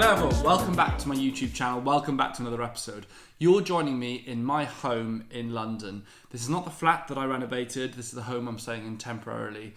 Hello everyone, welcome back to my YouTube channel, welcome back to another episode. You're joining me in my home in London. This is not the flat that I renovated, this is the home I'm staying in temporarily.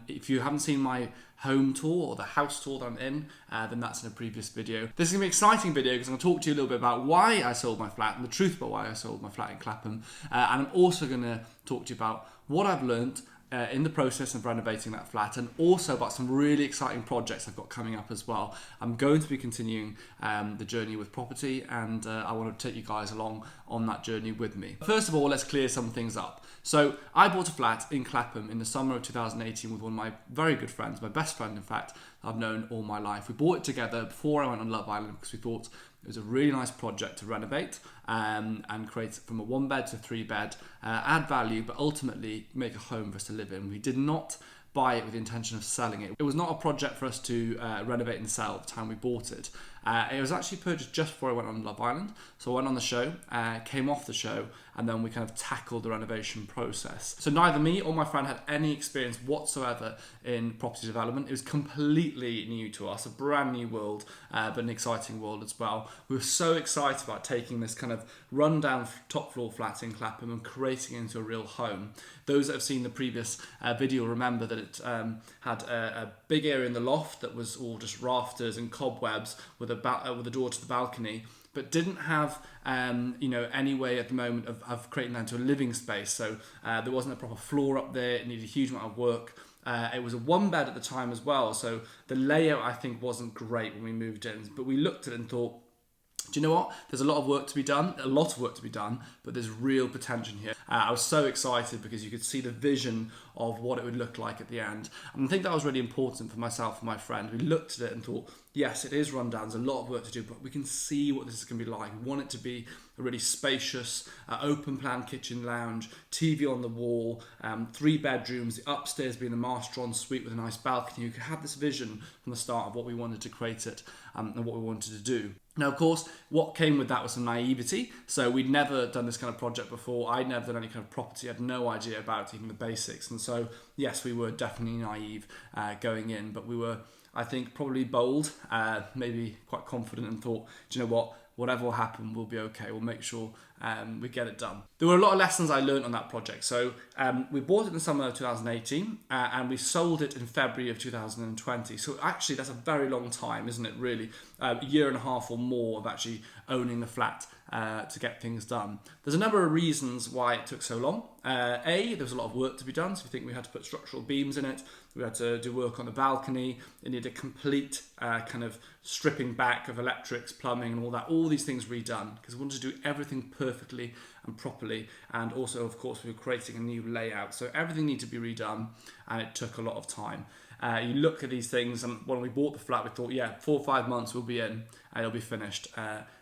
If you haven't seen my home tour or the house tour that I'm in, then that's in a previous video. This is going to be an exciting video because I'm going to talk to you a little bit about why I sold my flat and the truth about why I sold my flat in Clapham. And I'm also going to talk to you about what I've learnt in the process of renovating that flat, and also about some really exciting projects I've got coming up as well. I'm going to be continuing the journey with property, and I want to take you guys along on that journey with me. First of all, let's clear some things up. So I bought a flat in Clapham in the summer of 2018 with one of my very good friends, my best friend in fact, I've known all my life. We bought it together before I went on Love Island because we thought it was a really nice project to renovate and create from a 1-bed to 3-bed, add value, but ultimately make a home for us to live in. We did not buy it with the intention of selling it. It was not a project for us to renovate and sell at the time we bought it. It was actually purchased just before I went on Love Island. So I went on the show, came off the show, and then we kind of tackled the renovation process. So neither me or my friend had any experience whatsoever in property development. It was completely new to us, a brand new world, but an exciting world as well. We were so excited about taking this kind of rundown top floor flat in Clapham and creating it into a real home. Those that have seen the previous video remember that it had a big area in the loft that was all just rafters and cobwebs with a door to the balcony, but didn't have any way at the moment of creating that into a living space. So there wasn't a proper floor up there. It needed a huge amount of work. It was a 1-bed at the time as well, so the layout I think wasn't great when we moved in, but we looked at it and thought, do you know what? There's a lot of work to be done, but there's real potential here. I was so excited because you could see the vision of what it would look like at the end. And I think that was really important for myself and my friend. We looked at it and thought, yes, it is run down, there's a lot of work to do, but we can see what this is going to be like. We want it to be a really spacious, open plan kitchen lounge, TV on the wall, 3 bedrooms, the upstairs being the master ensuite with a nice balcony. You could have this vision from the start of what we wanted to create it and what we wanted to do. Now, of course, what came with that was some naivety. So we'd never done this kind of project before. I'd never done any kind of property. I had no idea about even the basics. And so, yes, we were definitely naive going in, but we were, I think, probably bold, maybe quite confident, and thought, do you know what? Whatever will happen, we'll be okay. We'll make sure we get it done. There were a lot of lessons I learned on that project. So we bought it in the summer of 2018 and we sold it in February of 2020. So actually that's a very long time, isn't it, really? A year and a half or more of actually owning the flat to get things done. There's a number of reasons why it took so long. There was a lot of work to be done. So we think we had to put structural beams in it. We had to do work on the balcony. It needed a complete kind of stripping back of electrics, plumbing and all that. All these things redone because we wanted to do everything perfectly and properly. And also, of course, we were creating a new layout. So everything needed to be redone and it took a lot of time. You look at these things, and when we bought the flat, we thought, yeah, 4 or 5 months we'll be in and it'll be finished.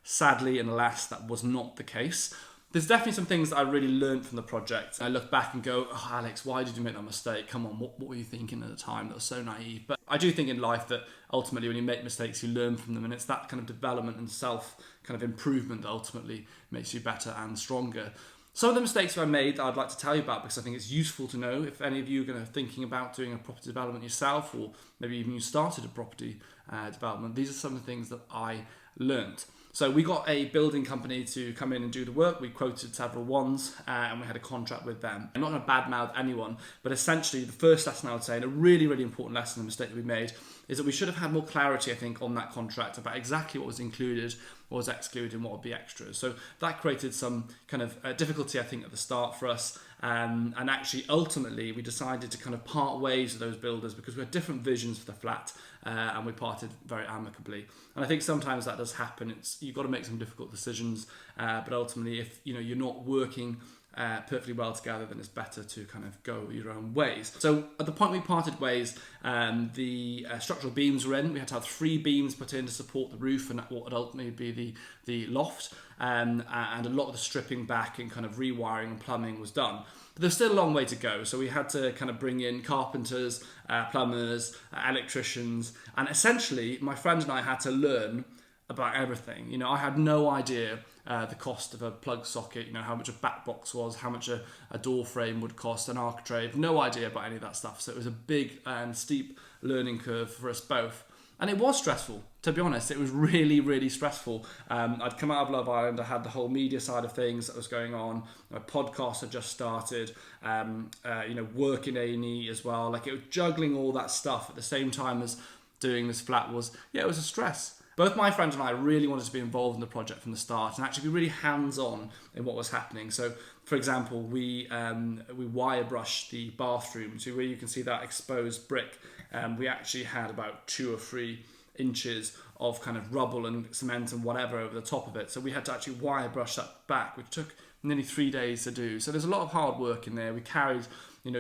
Sadly and alas, that was not the case. There's definitely some things that I really learned from the project. I look back and go, oh, Alex, why did you make that mistake? Come on, what were you thinking at the time? That was so naive. But I do think in life that ultimately when you make mistakes, you learn from them. And it's that kind of development and self kind of improvement that ultimately makes you better and stronger. Some of the mistakes that I made that I'd like to tell you about because I think it's useful to know if any of you are going to thinking about doing a property development yourself, or maybe even you started a property development. These are some of the things that I learned. So we got a building company to come in and do the work. We quoted several ones and we had a contract with them. I'm not going to badmouth anyone, but essentially the first lesson I would say, and a really, really important lesson, the mistake that we made, is that we should have had more clarity, I think, on that contract about exactly what was included, what was excluded, and what would be extras. So that created some kind of difficulty, I think, at the start for us. And actually, ultimately, we decided to kind of part ways with those builders because we had different visions for the flat and we parted very amicably. And I think sometimes that does happen. You've got to make some difficult decisions, but ultimately, if you're not working perfectly well together, then it's better to kind of go your own ways. So at the point we parted ways, the structural beams were in. We had to have 3 beams put in to support the roof and what would ultimately be the loft. And a lot of the stripping back and kind of rewiring and plumbing was done. But there's still a long way to go. So we had to kind of bring in carpenters, plumbers, electricians. And essentially, my friend and I had to learn about everything. I had no idea the cost of a plug socket, how much a back box was, how much a door frame would cost, an architrave, no idea about any of that stuff. So it was a big and steep learning curve for us both. And it was stressful, to be honest, it was really, really stressful. I'd come out of Love Island, I had the whole media side of things that was going on. My podcast had just started, work in A&E as well. Like, it was juggling all that stuff at the same time as doing this flat it was a stress. Both my friends and I really wanted to be involved in the project from the start and actually be really hands-on in what was happening. So, for example, we wire brushed the bathroom. So where you can see that exposed brick, we actually had about 2 or 3 inches of kind of rubble and cement and whatever over the top of it. So we had to actually wire brush that back, which took nearly 3 days to do. So there's a lot of hard work in there. We carried,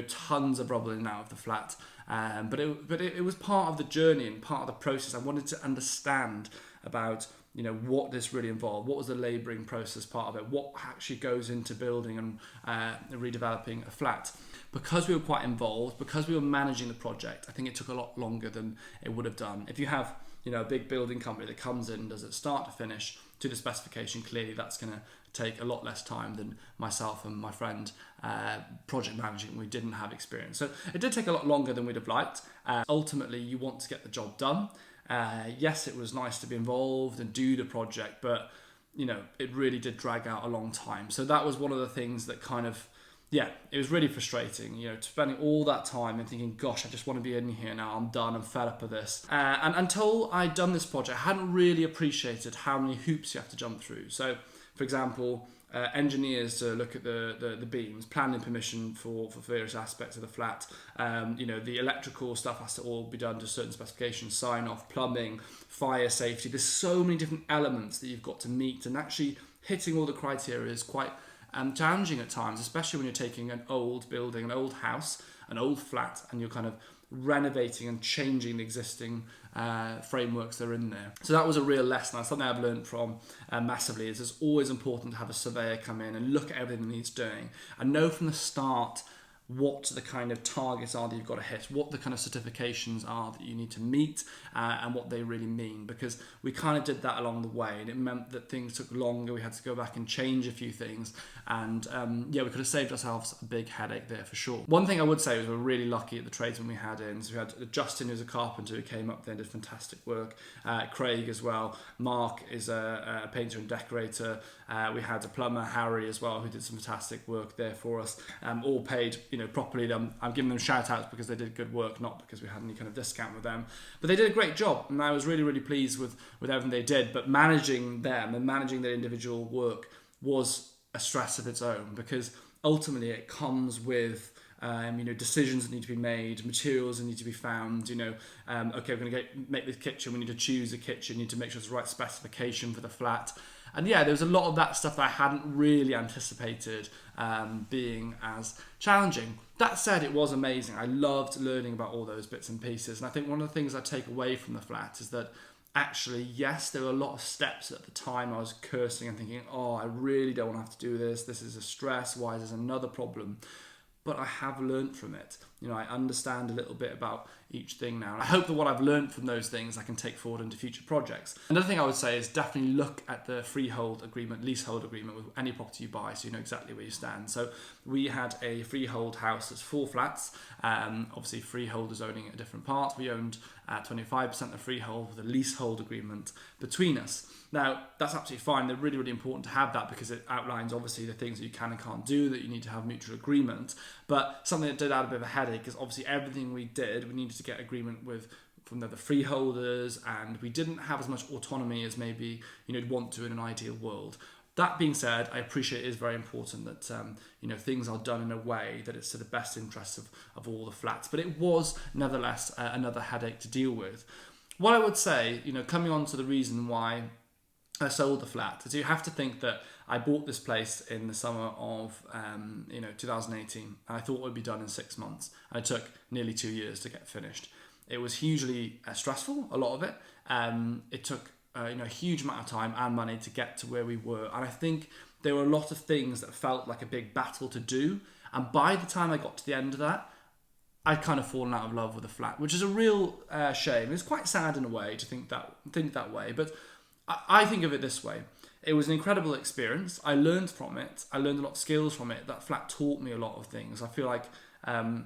tons of rubble in and out of the flat. But it was part of the journey and part of the process. I wanted to understand about what this really involved. What was the labouring process part of it? What actually goes into building and redeveloping a flat? Because we were quite involved, because we were managing the project, I think it took a lot longer than it would have done. If you have a big building company that comes in and does it start to finish to the specification, clearly that's going to take a lot less time than myself and my friend project managing. We didn't have experience. So it did take a lot longer than we'd have liked. Ultimately, you want to get the job done. Yes, it was nice to be involved and do the project, but it really did drag out a long time. So that was one of the things that it was really frustrating, spending all that time and thinking, gosh, I just want to be in here now. I'm done. I'm fed up with this. And until I'd done this project, I hadn't really appreciated how many hoops you have to jump through. So, for example, engineers to look at the beams, planning permission for various aspects of the flat. The electrical stuff has to all be done to certain specifications, sign off, plumbing, fire safety. There's so many different elements that you've got to meet, and actually hitting all the criteria is quite challenging at times, especially when you're taking an old building, an old house, an old flat, and you're kind of renovating and changing the existing frameworks that are in there. So that was a real lesson. That's something I've learned from massively. Is it's always important to have a surveyor come in and look at everything that he's doing and know from the start what the kind of targets are that you've got to hit, what the kind of certifications are that you need to meet, and what they really mean, because we kind of did that along the way, and it meant that things took longer. We had to go back and change a few things, and we could have saved ourselves a big headache there for sure. One thing I would say was we were really lucky at the tradesmen we had in. So we had Justin, who's a carpenter, who came up there and did fantastic work. Craig as well. Mark is a painter and decorator. We had a plumber, Harry, as well, who did some fantastic work there for us. All paid properly. I'm giving them shout outs because they did good work, not because we had any kind of discount with them, but they did a great job, and I was really, really pleased with everything they did. But managing them and managing their individual work was a stress of its own, because ultimately it comes with decisions that need to be made, materials that need to be found. Okay, we're going to make the kitchen, we need to choose a kitchen, need to make sure it's the right specification for the flat. And there was a lot of that stuff that I hadn't really anticipated being as challenging. That said, it was amazing. I loved learning about all those bits and pieces. And I think one of the things I take away from the flat is that actually, yes, there were a lot of steps at the time I was cursing and thinking, oh, I really don't want to have to do this. This is a stress. Why is this another problem? But I have learned from it. I understand a little bit about each thing now. And I hope that what I've learned from those things I can take forward into future projects. Another thing I would say is definitely look at the freehold agreement, leasehold agreement with any property you buy, so you know exactly where you stand. So we had a freehold house that's 4 flats. Obviously, freeholders owning a different part. We owned 25% of the freehold with a leasehold agreement between us. Now, that's absolutely fine. They're really, really important to have that because it outlines, obviously, the things that you can and can't do, that you need to have mutual agreement. But something that did add a bit of a headache is obviously everything we did, we needed to get agreement from the freeholders, and we didn't have as much autonomy as maybe you'd want to in an ideal world. That being said, I appreciate it is very important that things are done in a way that it's to the best interests of all the flats. But it was nevertheless another headache to deal with. What I would say, coming on to the reason why I sold the flat, is you have to think that I bought this place in the summer of 2018, and I thought it would be done in 6 months, and it took nearly 2 years to get finished. It was hugely stressful, a lot of it. It took a huge amount of time and money to get to where we were, and I think there were a lot of things that felt like a big battle to do, and by the time I got to the end of that, I'd kind of fallen out of love with the flat, which is a real shame. It's quite sad in a way to think that way, but I think of it this way. It was an incredible experience. I learned from it. I learned a lot of skills from it. That flat taught me a lot of things. I feel like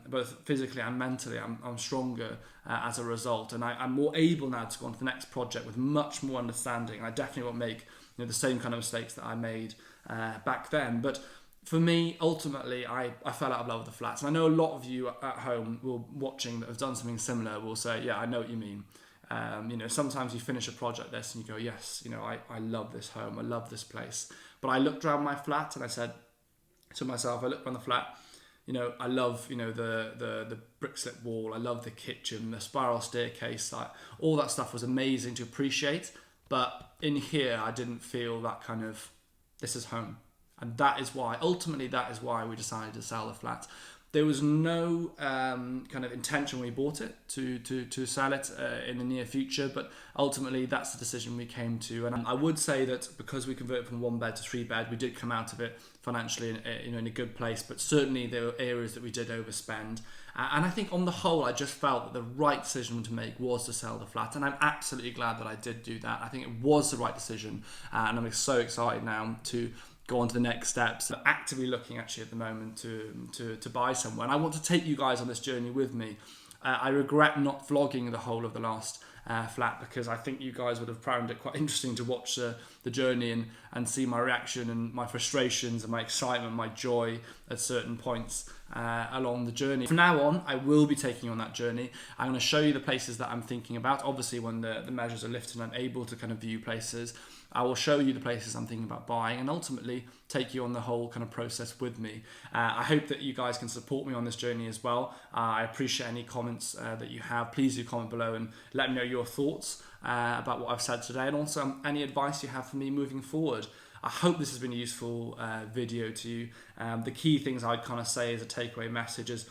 both physically and mentally. I'm stronger as a result, and I'm more able now to go on to the next project with much more understanding. I definitely won't make the same kind of mistakes that I made back then. But for me, ultimately, I fell out of love with the flats. And I know a lot of you at home watching that have done something similar will say, yeah, I know what you mean. Sometimes you finish a project like this and you go, yes, I love this home, I love this place. But I looked around my flat and I said to myself, I looked around the flat, I love, the brick slip wall, I love the kitchen, the spiral staircase, all that stuff was amazing to appreciate. But in here, I didn't feel that kind of, this is home. And that is why we decided to sell the flat. There was no kind of intention when we bought it to sell it in the near future, but ultimately that's the decision we came to. And I would say that because we converted from 1 bed to 3 bed, we did come out of it financially in a good place, but certainly there were areas that we did overspend. And I think on the whole, I just felt that the right decision to make was to sell the flat. And I'm absolutely glad that I did do that. I think it was the right decision. And I'm so excited now to go on to the next steps. I'm actively looking actually at the moment to buy somewhere. And I want to take you guys on this journey with me. I regret not vlogging the whole of the last flat because I think you guys would have found it quite interesting to watch the journey and see my reaction and my frustrations and my excitement, my joy at certain points along the journey. From now on, I will be taking you on that journey. I'm going to show you the places that I'm thinking about. Obviously, when the measures are lifted and I'm able to kind of view places, I will show you the places I'm thinking about buying and ultimately take you on the whole kind of process with me. I hope that you guys can support me on this journey as well. I appreciate any comments that you have. Please do comment below and let me know your thoughts about what I've said today, and also any advice you have for me moving forward. I hope this has been a useful video to you. The key things I'd kind of say as a takeaway message is,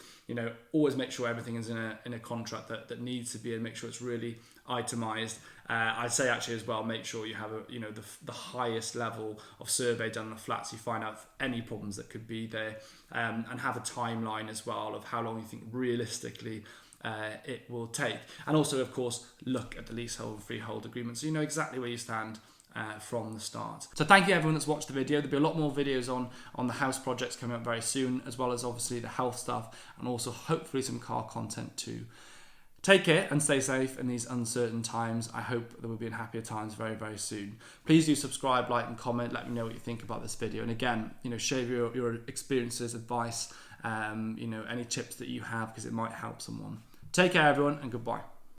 always make sure everything is in a contract that needs to be, and make sure it's really itemized. I'd say actually as well, make sure you have the highest level of survey done on the flats. You find out any problems that could be there, and have a timeline as well of how long you think realistically it will take. And also, of course, look at the leasehold and freehold agreements so you know exactly where you stand from the start. So thank you everyone that's watched the video. There'll be a lot more videos on the house projects coming up very soon, as well as obviously the health stuff and also hopefully some car content too. Take care and stay safe in these uncertain times. I hope that we'll be in happier times very, very soon. Please do subscribe, like and comment. Let me know what you think about this video. And again, share your experiences, advice, any tips that you have, because it might help someone. Take care everyone, and goodbye.